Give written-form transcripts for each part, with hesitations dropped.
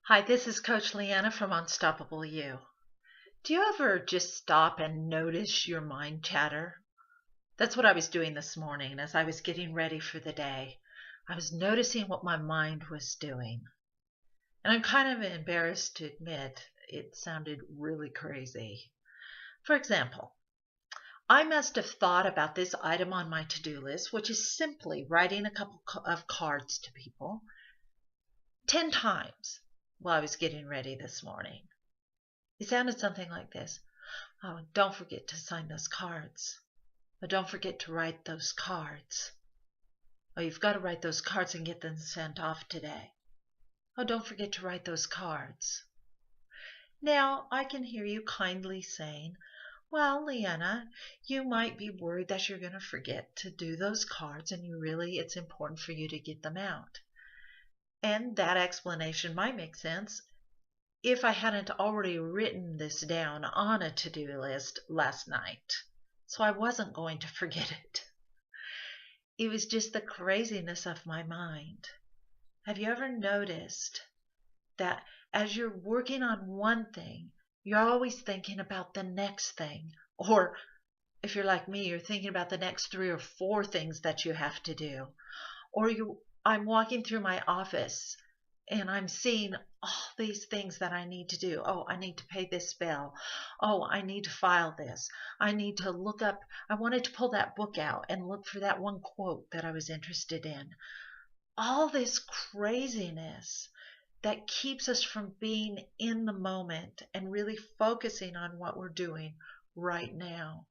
Hi, this is Coach Leanna from Unstoppable You. Do you ever just stop and notice your mind chatter? That's what I was doing this morning as I was getting ready for the day. I was noticing what my mind was doing. And I'm kind of embarrassed to admit it sounded really crazy. For example, I must have thought about this item on my to-do list, which is simply writing a couple of cards to people, 10 times while I was getting ready this morning. It sounded something like this. Oh, don't forget to sign those cards. Oh, don't forget to write those cards. Oh, you've got to write those cards and get them sent off today. Oh, don't forget to write those cards. Now, I can hear you kindly saying, well, Leanna, you might be worried that you're going to forget to do those cards and it's important for you to get them out. And that explanation might make sense if I hadn't already written this down on a to-do list last night. So I wasn't going to forget it. It was just the craziness of my mind. Have you ever noticed that as you're working on one thing, you're always thinking about the next thing? Or if you're like me, you're thinking about the next 3 or 4 things that you have to do. Or I'm walking through my office and I'm seeing all these things that I need to do. Oh, I need to pay this bill. Oh, I need to file this. I need to look up. I wanted to pull that book out and look for that one quote that I was interested in. All this craziness that keeps us from being in the moment and really focusing on what we're doing right now.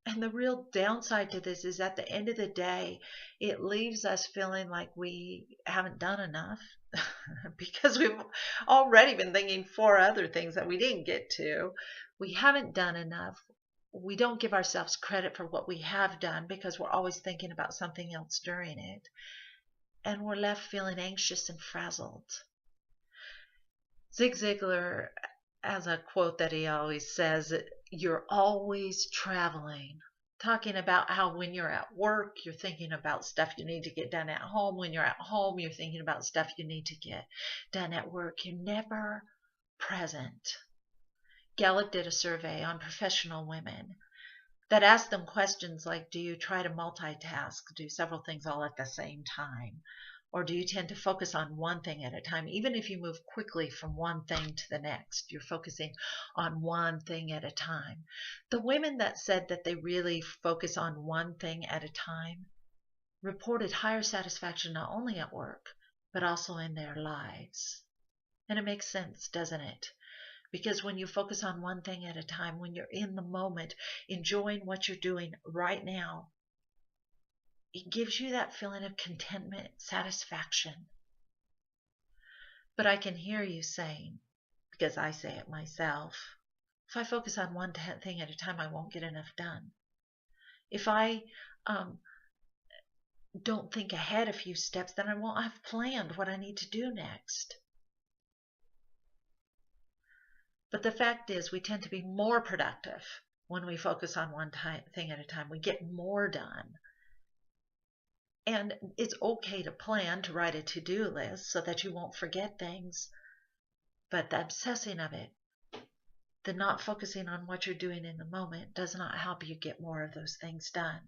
And the real downside to this is at the end of the day, it leaves us feeling like we haven't done enough because we've already been thinking 4 other things that we didn't get to. We haven't done enough. We don't give ourselves credit for what we have done because we're always thinking about something else during it. And we're left feeling anxious and frazzled. Zig Ziglar has a quote that he always says, you're always traveling. Talking about how when you're at work, you're thinking about stuff you need to get done at home. When you're at home, you're thinking about stuff you need to get done at work. You're never present. Gallup did a survey on professional women that asked them questions like, do you try to multitask, do several things all at the same time? Or do you tend to focus on one thing at a time? Even if you move quickly from one thing to the next, you're focusing on one thing at a time. The women that said that they really focus on one thing at a time reported higher satisfaction not only at work, but also in their lives. And it makes sense, doesn't it? Because when you focus on one thing at a time, when you're in the moment, enjoying what you're doing right now, it gives you that feeling of contentment, satisfaction. But I can hear you saying, because I say it myself, if I focus on one thing at a time, I won't get enough done. If I don't think ahead a few steps, then I won't have planned what I need to do next. But the fact is, we tend to be more productive when we focus on one thing at a time. We get more done. And it's okay to plan to write a to-do list so that you won't forget things. But the obsessing of it, the not focusing on what you're doing in the moment, does not help you get more of those things done.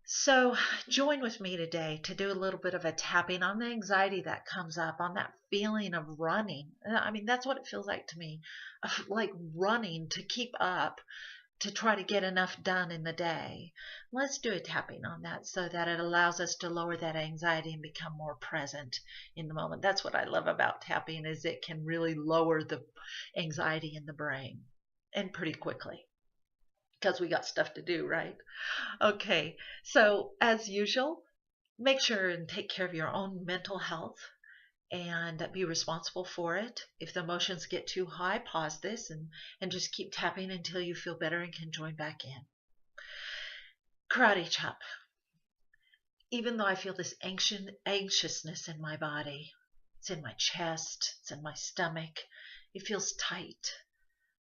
So join with me today to do a little bit of a tapping on the anxiety that comes up, on that feeling of running. I mean, that's what it feels like to me, like running to keep up, to try to get enough done in the day. Let's do a tapping on that so that it allows us to lower that anxiety and become more present in the moment. That's what I love about tapping, is it can really lower the anxiety in the brain, and pretty quickly, because we got stuff to do, right? Okay, so as usual, make sure and take care of your own mental health and be responsible for it. If the emotions get too high, pause this and just keep tapping until you feel better and can join back in. Karate chop. Even though I feel this anxiousness in my body, it's in my chest, it's in my stomach, it feels tight.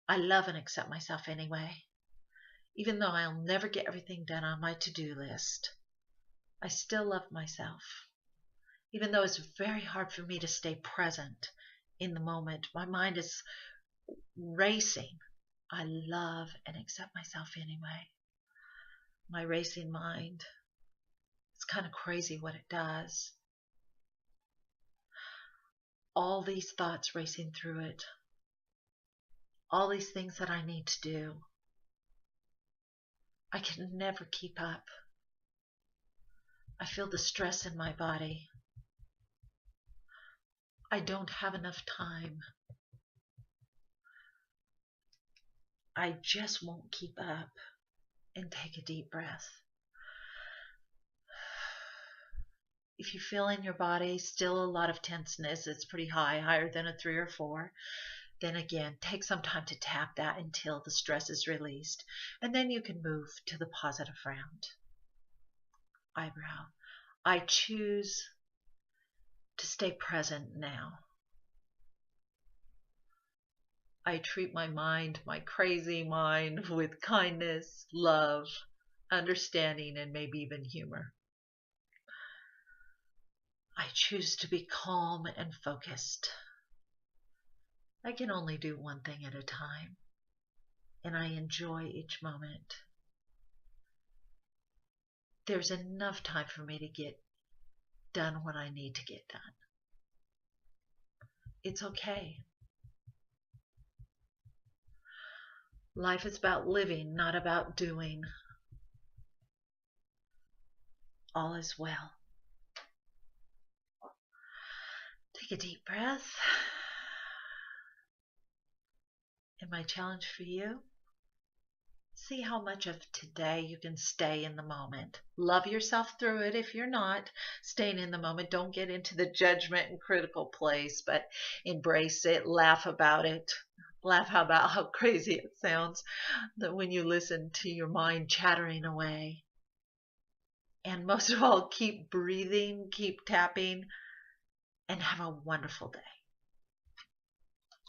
I love and accept myself anyway. Even though I'll never get everything done on my to-do list, I still love myself. Even though it's very hard for me to stay present in the moment. My mind is racing. I love and accept myself anyway. My racing mind, it's kind of crazy what it does. All these thoughts racing through it. All these things that I need to do. I can never keep up. I feel the stress in my body. I don't have enough time. I just won't keep up. And take a deep breath. If you feel in your body still a lot of tenseness, it's pretty high, higher than a 3 or 4, then again, take some time to tap that until the stress is released. And then you can move to the positive round. Eyebrow. I choose to stay present now. I treat my mind, my crazy mind, with kindness, love, understanding, and maybe even humor. I choose to be calm and focused. I can only do one thing at a time, and I enjoy each moment. There's enough time for me to get done what I need to get done. It's okay. Life is about living, not about doing. All is well. Take a deep breath. And my challenge for you, see how much of today you can stay in the moment. Love yourself through it if you're not staying in the moment. Don't get into the judgment and critical place, but embrace it, laugh about it. Laugh about how crazy it sounds that when you listen to your mind chattering away. And most of all, keep breathing, keep tapping, and have a wonderful day.